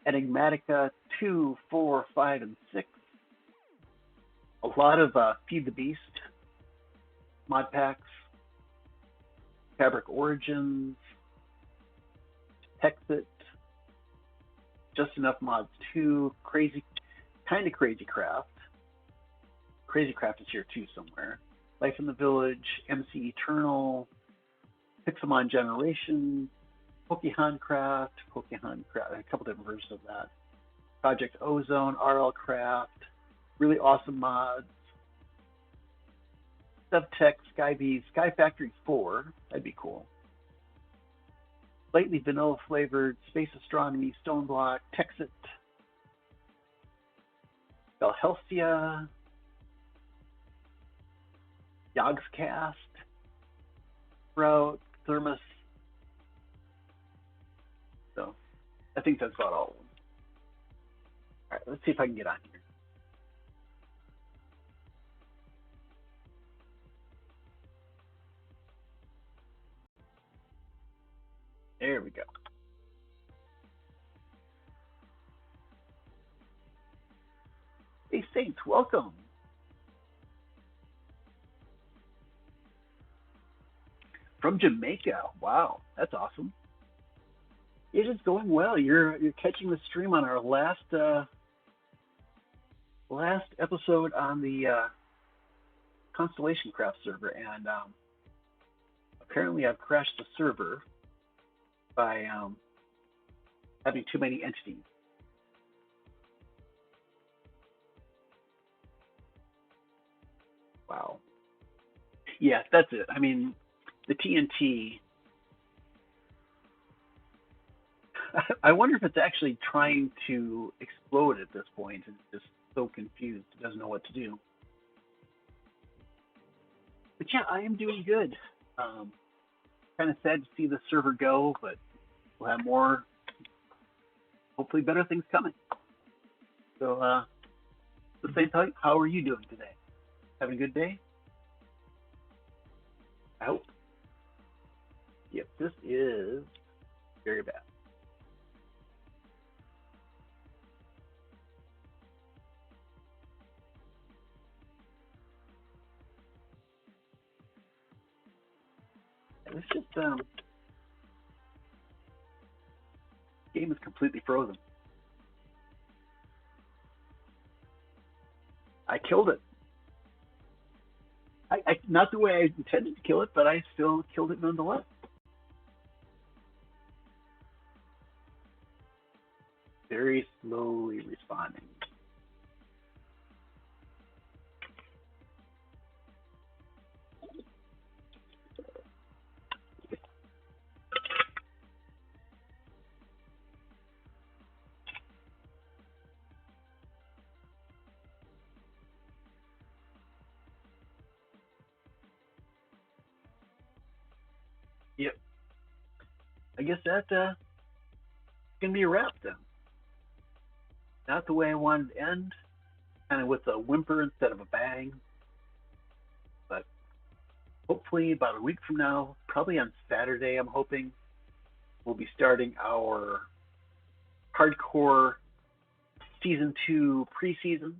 A: Enigmatica 2, 4, 5, and 6. A lot of Feed the Beast mod packs, Fabric Origins, Hexit, Just Enough Mods 2, Kind of Crazy Craft, Crazy Craft is here too somewhere. Life in the Village, MC Eternal, Pixelmon Generation, ConstellationCraft, a couple different versions of that. Project Ozone, RL Craft, really awesome mods. Subtech, Skybees, Sky Factory 4, that'd be cool. Slightly vanilla flavored, Space Astronomy, Stoneblock, Texit, Valhelsia, Yogscast, Sprout, Thermos. So I think that's about all of them. All right, let's see if I can get on here. There we go. Hey Saints, welcome. From Jamaica. Wow, that's awesome. It is going well. You're catching the stream on our last episode on the ConstellationCraft server, and apparently I've crashed the server by having too many entities. Wow. Yeah, that's it. I mean, the TNT. I wonder if it's actually trying to explode at this point and just so confused, it doesn't know what to do. But yeah, I am doing good. Kind of sad to see the server go, but we'll have more, hopefully better things coming. So, how are you doing today? Having a good day? I hope. Yep, this is very bad. It's just game is completely frozen. I killed it. I not the way I intended to kill it, but I still killed it nonetheless. Very slowly responding. Yep. I guess that's gonna be a wrap then. Not the way I wanted to end, kind of with a whimper instead of a bang. But hopefully about a week from now, probably on Saturday, I'm hoping, we'll be starting our hardcore season 2 preseason.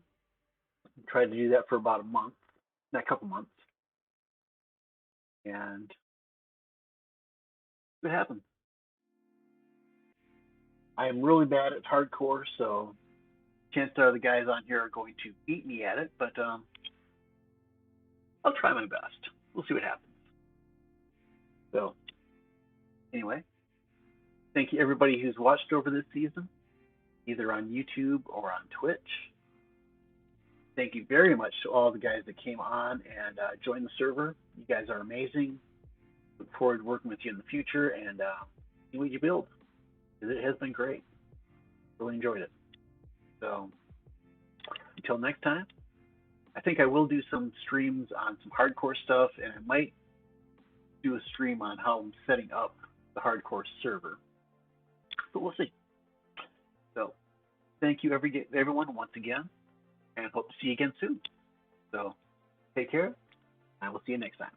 A: Try to do that for about a month, not a couple months, and see what happens. I am really bad at hardcore, so chances are the guys on here are going to beat me at it, but I'll try my best. We'll see what happens. So, anyway, thank you everybody who's watched over this season, either on YouTube or on Twitch. Thank you very much to all the guys that came on and joined the server. You guys are amazing. Look forward to working with you in the future and see what you build, because it has been great. Really enjoyed it. So, until next time, I think I will do some streams on some hardcore stuff, and I might do a stream on how I'm setting up the hardcore server. But we'll see. So, thank you everyone once again, and hope to see you again soon. So, take care. I will see you next time.